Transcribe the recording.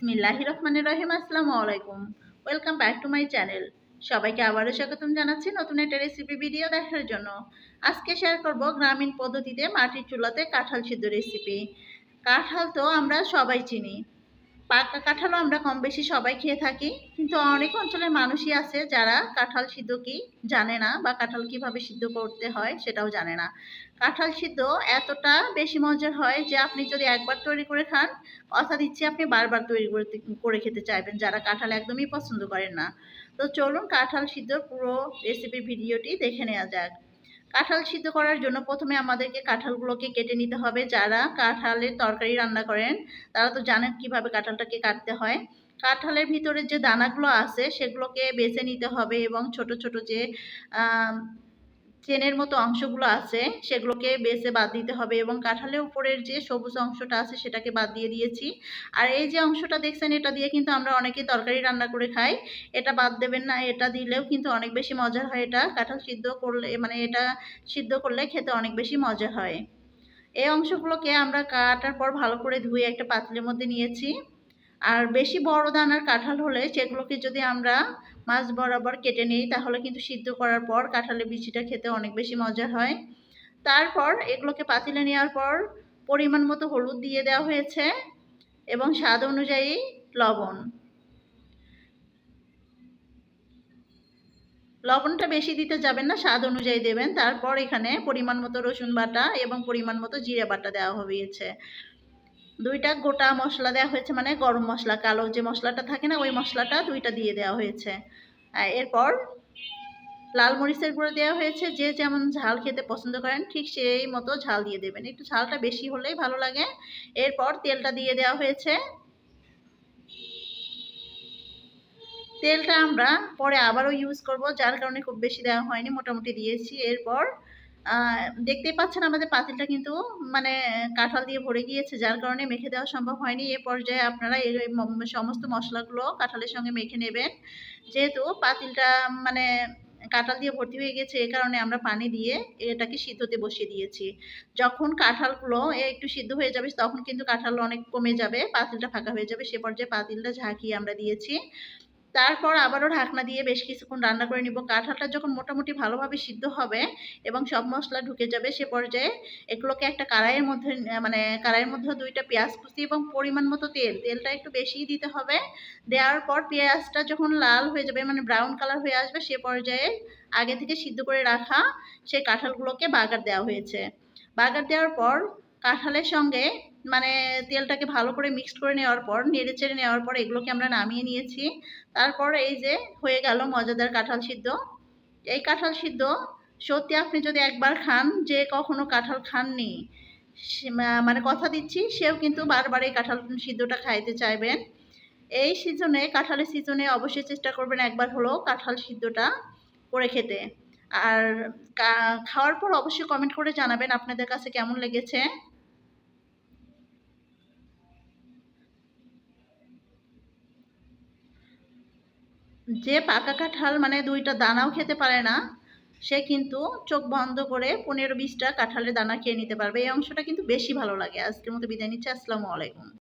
বিসমিল্লাহির রহমানির রহিম। আসসালামু আলাইকুম। Welcome back to my channel. সবাইকে আবারও স্বাগতম জানাচ্ছি নতুন একটা রেসিপি ভিডিও দেখার জন্য। আজকে শেয়ার করব গ্রামীণ পদ্ধতিতে মাটির চুলাতে কাঁঠাল সিদ্ধ রেসিপি। কাঁঠাল তো আমরা সবাই চিনি। পাকা কাঁঠালও আমরা কম বেশি সবাই খেয়ে থাকি, কিন্তু অনেক অঞ্চলের মানুষই আছে যারা কাঁঠাল সিদ্ধ কি জানে না, বা কাঁঠাল কিভাবে সিদ্ধ করতে হয় সেটাও জানে না। কাঁঠাল সিদ্ধ এতটা বেশি মজার হয় যে আপনি যদি একবার তৈরি করে খান, কথা দিচ্ছি আপনি বারবার তৈরি করে খেতে চাইবেন, যারা কাঁঠাল একদমই পছন্দ করেন না। তো চলুন কাঁঠাল সিদ্ধর পুরো রেসিপির ভিডিওটি দেখে নেওয়া যাক। কাঁঠাল সিদ্ধ করার জন্য প্রথমে আমাদেরকে কাঁঠালগুলোকে কেটে নিতে হবে। যারা কাঁঠালের তরকারি রান্না করেন তারা তো জানেন কিভাবে কাঁঠালটাকে কাটতে হয়। কাঁঠালের ভিতরে যে দানাগুলো আছে সেগুলোকে বেছে নিতে হবে, এবং ছোট ছোট যে চেনের মতো অংশগুলো আছে সেগুলোকে বেছে বাদ দিতে হবে, এবং কাঁঠালের উপরের যে সবুজ অংশটা আছে সেটাকে বাদ দিয়ে দিয়েছি। আর এই যে অংশটা দেখছেন, এটা দিয়ে কিন্তু আমরা অনেকে তরকারি রান্না করে খাই। এটা বাদ দেবেন না, এটা দিলেও কিন্তু অনেক বেশি মজার হয়। এটা কাঁঠাল সিদ্ধ করলে, মানে এটা সিদ্ধ করলে খেতে অনেক বেশি মজা হয়। এই অংশগুলোকে আমরা কাটার পর ভালো করে ধুয়ে একটা পাতিলের মধ্যে নিয়েছি। আর বেশি বড় দানার কাঁঠাল হলে সেগুলোকে যদি আমরা মাছ বরাবর কেটে নিই, তাহলে কিন্তু সিদ্ধ করার পর কাঁঠালের বিচিটা খেতে অনেক বেশি মজার হয়। তারপর এগুলোকে পাতিলে নেওয়ার পর পরিমাণ মতো হলুদ দিয়ে দেওয়া হয়েছে, এবং স্বাদ অনুযায়ী লবণ। লবণটা বেশি দিতে যাবেন না, স্বাদ অনুযায়ী দেবেন। তারপর এখানে পরিমাণ মতো রসুন বাটা এবং পরিমাণ মতো জিরে বাটা দেওয়া হয়েছে। দুইটা গোটা মশলা দেওয়া হয়েছে, মানে গরম মশলা, কালো যে মশলাটা থাকে না, ওই মশলাটা দুইটা দিয়ে দেওয়া হয়েছে। এরপর লাল মরিচের গুঁড়ো দেওয়া হয়েছে। যে যেমন ঝাল খেতে পছন্দ করেন ঠিক সেই মতো ঝাল দিয়ে দেবেন, একটু ঝালটা বেশি হলেই ভালো লাগে। এরপর তেলটা দিয়ে দেওয়া হয়েছে। তেলটা আমরা পরে আবারও ইউজ করব, যার কারণে খুব বেশি দেওয়া হয়নি, মোটামুটি দিয়েছি। এরপর দেখতেই পাচ্ছেন আমাদের পাতিলটা কিন্তু মানে কাঁঠাল দিয়ে ভরে গিয়েছে, যার কারণে মেখে দেওয়া সম্ভব হয়নি। এ পর্যায়ে আপনারা এই সমস্ত মশলাগুলো কাঁঠালের সঙ্গে মেখে নেবেন। যেহেতু পাতিলটা মানে কাঁঠাল দিয়ে ভর্তি হয়ে গেছে, এ কারণে আমরা পানি দিয়ে এটাকে সিদ্ধতে বসিয়ে দিয়েছি। যখন কাঁঠালগুলো একটু সিদ্ধ হয়ে যাবে তখন কিন্তু কাঁঠাল অনেক কমে যাবে, পাতিলটা ফাঁকা হয়ে যাবে। সে পর্যায়ে পাতিলটা ঝাঁকিয়ে আমরা দিয়েছি। তারপর আবারও ঢাকনা দিয়ে বেশ কিছুক্ষণ রান্না করে নিব। কাঁঠালটা যখন মোটামুটি ভালোভাবে সিদ্ধ হবে এবং সব মশলা ঢুকে যাবে, সে পর্যায়ে এগুলোকে একটা কড়াইয়ের মধ্যে, মানে কড়াইয়ের মধ্যে দুইটা পেঁয়াজ কুচি এবং পরিমাণ মতো তেলটা একটু বেশিই দিতে হবে। দেওয়ার পর পেঁয়াজটা যখন লাল হয়ে যাবে, মানে ব্রাউন কালার হয়ে আসবে, সে পর্যায়ে আগে থেকে সিদ্ধ করে রাখা সেই কাঁঠালগুলোকে বাগার দেওয়া হয়েছে। বাগার দেওয়ার পর কাঁঠালের সঙ্গে মানে তেলটাকে ভালো করে মিক্সড করে নেওয়ার পর, নেড়ে চেড়ে নেওয়ার পর এগুলোকে আমরা নামিয়ে নিয়েছি। তারপর এই যে হয়ে গেল মজাদার কাঁঠাল সিদ্ধ। এই কাঁঠাল সিদ্ধ সত্যি আপনি যদি একবার খান, যে কখনো কাঁঠাল খাননি মানে কথা দিচ্ছি সেও কিন্তু বারবার এই কাঁঠাল সিদ্ধটা খাইতে চাইবেন। এই সিজনে, কাঁঠালের সিজনে অবশ্যই চেষ্টা করবেন একবার হলেও কাঁঠাল সিদ্ধটা করে খেতে। আর খাওয়ার পর অবশ্যই কমেন্ট করে জানাবেন আপনাদের কাছে কেমন লেগেছে। যে পাকা কাঁঠাল মানে দুইটা দানাও খেতে পারে না, সে কিন্তু চোখ বন্ধ করে 15-20টা কাঁঠালের দানা খেয়ে নিতে পারবে। এই অংশটা কিন্তু বেশি ভালো লাগে। আজকের মতো বিদায় নিচ্ছি। আসসালামু আলাইকুম।